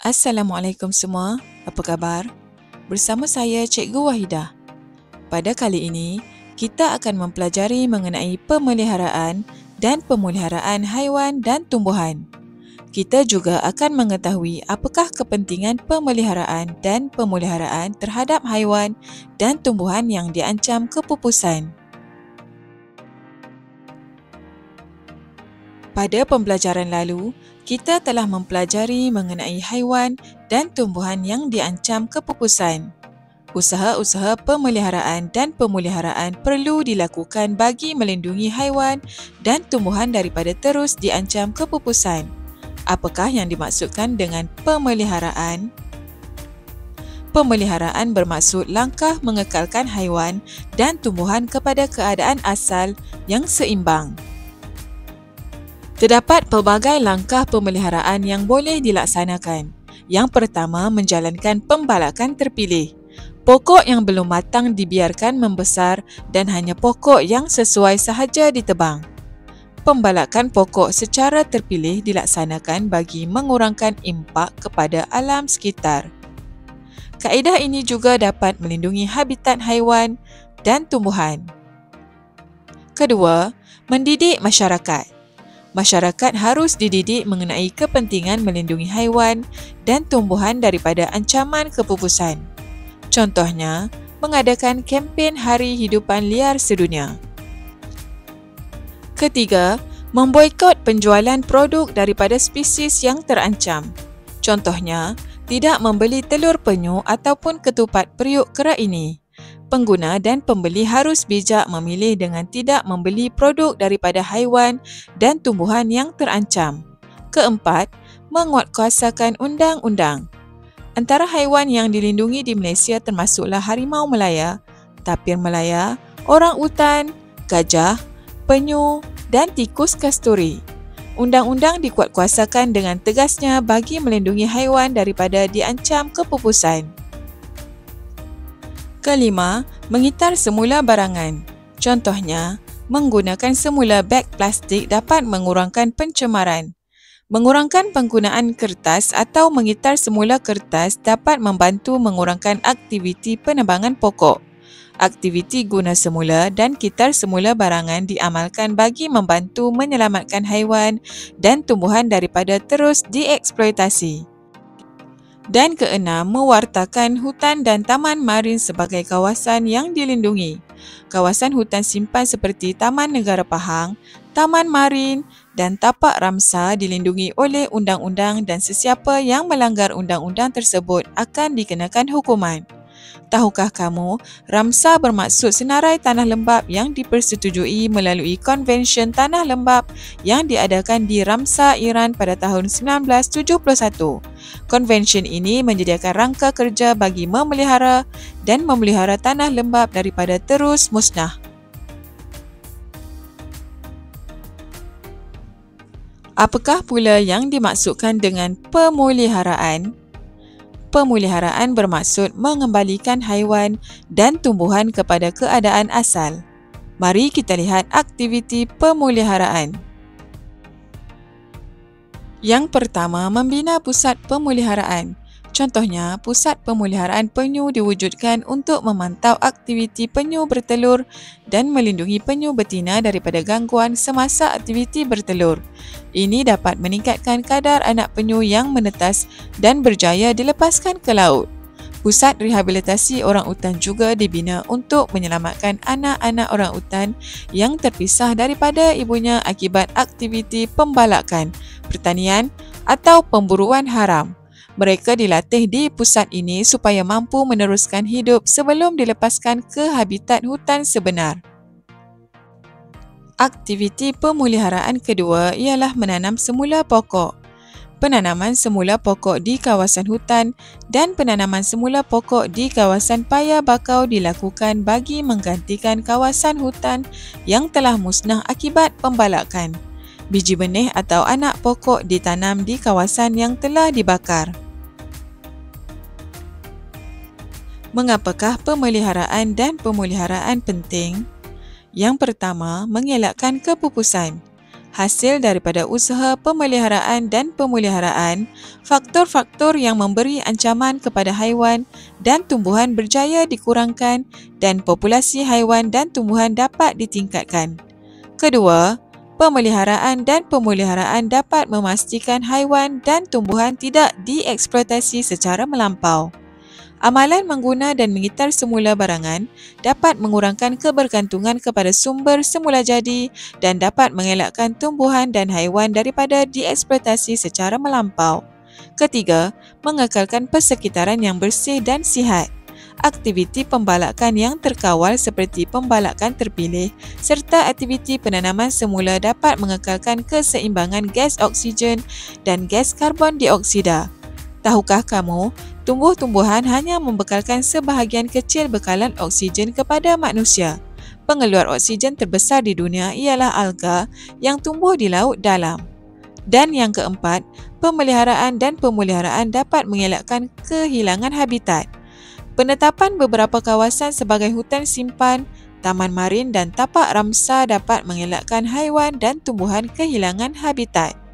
Assalamualaikum semua, apa khabar? Bersama saya Cikgu Wahidah. Pada kali ini, kita akan mempelajari mengenai pemeliharaan dan pemeliharaan haiwan dan tumbuhan. Kita juga akan mengetahui apakah kepentingan pemeliharaan dan pemeliharaan terhadap haiwan dan tumbuhan yang diancam kepupusan. Pada pembelajaran lalu, kita telah mempelajari mengenai haiwan dan tumbuhan yang diancam kepupusan. Usaha-usaha pemeliharaan dan pemeliharaan perlu dilakukan bagi melindungi haiwan dan tumbuhan daripada terus diancam kepupusan. Apakah yang dimaksudkan dengan pemeliharaan? Pemeliharaan bermaksud langkah mengekalkan haiwan dan tumbuhan kepada keadaan asal yang seimbang. Terdapat pelbagai langkah pemeliharaan yang boleh dilaksanakan. Yang pertama, menjalankan pembalakan terpilih. Pokok yang belum matang dibiarkan membesar dan hanya pokok yang sesuai sahaja ditebang. Pembalakan pokok secara terpilih dilaksanakan bagi mengurangkan impak kepada alam sekitar. Kaedah ini juga dapat melindungi habitat haiwan dan tumbuhan. Kedua, mendidik masyarakat. Masyarakat harus dididik mengenai kepentingan melindungi haiwan dan tumbuhan daripada ancaman kepupusan. Contohnya, mengadakan kempen Hari Hidupan Liar Sedunia. Ketiga, memboikot penjualan produk daripada spesies yang terancam. Contohnya, tidak membeli telur penyu ataupun ketupat periuk kera ini. Pengguna dan pembeli harus bijak memilih dengan tidak membeli produk daripada haiwan dan tumbuhan yang terancam. Keempat, menguatkuasakan undang-undang. Antara haiwan yang dilindungi di Malaysia termasuklah harimau Melaya, tapir Melaya, orang utan, gajah, penyu dan tikus kasturi. Undang-undang dikuatkuasakan dengan tegasnya bagi melindungi haiwan daripada diancam kepupusan. Kelima, mengitar semula barangan. Contohnya, menggunakan semula beg plastik dapat mengurangkan pencemaran. Mengurangkan penggunaan kertas atau mengitar semula kertas dapat membantu mengurangkan aktiviti penebangan pokok. Aktiviti guna semula dan kitar semula barangan diamalkan bagi membantu menyelamatkan haiwan dan tumbuhan daripada terus dieksploitasi. Dan keenam, mewartakan hutan dan taman marin sebagai kawasan yang dilindungi. Kawasan hutan simpan seperti Taman Negara Pahang, Taman Marin dan Tapak Ramsar dilindungi oleh undang-undang dan sesiapa yang melanggar undang-undang tersebut akan dikenakan hukuman. Tahukah kamu, Ramsar bermaksud senarai tanah lembap yang dipersetujui melalui Konvensyen Tanah Lembap yang diadakan di Ramsar, Iran pada tahun 1971. Konvensyen ini menyediakan rangka kerja bagi memelihara dan memelihara tanah lembap daripada terus musnah. Apakah pula yang dimaksudkan dengan pemeliharaan? Pemeliharaan bermaksud mengembalikan haiwan dan tumbuhan kepada keadaan asal. Mari kita lihat aktiviti pemeliharaan. Yang pertama, membina pusat pemeliharaan. Contohnya, pusat pemeliharaan penyu diwujudkan untuk memantau aktiviti penyu bertelur dan melindungi penyu betina daripada gangguan semasa aktiviti bertelur. Ini dapat meningkatkan kadar anak penyu yang menetas dan berjaya dilepaskan ke laut. Pusat rehabilitasi orang utan juga dibina untuk menyelamatkan anak-anak orang utan yang terpisah daripada ibunya akibat aktiviti pembalakan, pertanian atau pemburuan haram. Mereka dilatih di pusat ini supaya mampu meneruskan hidup sebelum dilepaskan ke habitat hutan sebenar. Aktiviti pemeliharaan kedua ialah menanam semula pokok. Penanaman semula pokok di kawasan hutan dan penanaman semula pokok di kawasan paya bakau dilakukan bagi menggantikan kawasan hutan yang telah musnah akibat pembalakan. Biji benih atau anak pokok ditanam di kawasan yang telah dibakar. Mengapakah pemeliharaan dan pemeliharaan penting? Yang pertama, mengelakkan kepupusan. hasil daripada usaha pemeliharaan dan pemeliharaan, faktor-faktor yang memberi ancaman kepada haiwan dan tumbuhan berjaya dikurangkan dan populasi haiwan dan tumbuhan dapat ditingkatkan. Kedua, pemeliharaan dan pemeliharaan dapat memastikan haiwan dan tumbuhan tidak dieksploitasi secara melampau. Amalan mengguna dan mengitar semula barangan dapat mengurangkan kebergantungan kepada sumber semula jadi dan dapat mengelakkan tumbuhan dan haiwan daripada dieksploitasi secara melampau. Ketiga, mengekalkan persekitaran yang bersih dan sihat. Aktiviti pembalakan yang terkawal seperti pembalakan terpilih serta aktiviti penanaman semula dapat mengekalkan keseimbangan gas oksigen dan gas karbon dioksida. Tahukah kamu, tumbuh-tumbuhan hanya membekalkan sebahagian kecil bekalan oksigen kepada manusia. Pengeluar oksigen terbesar di dunia ialah alga yang tumbuh di laut dalam. Dan yang keempat, pemeliharaan dan pemeliharaan dapat mengelakkan kehilangan habitat. Penetapan beberapa kawasan sebagai hutan simpan, taman marin dan tapak ramsar dapat mengelakkan haiwan dan tumbuhan kehilangan habitat.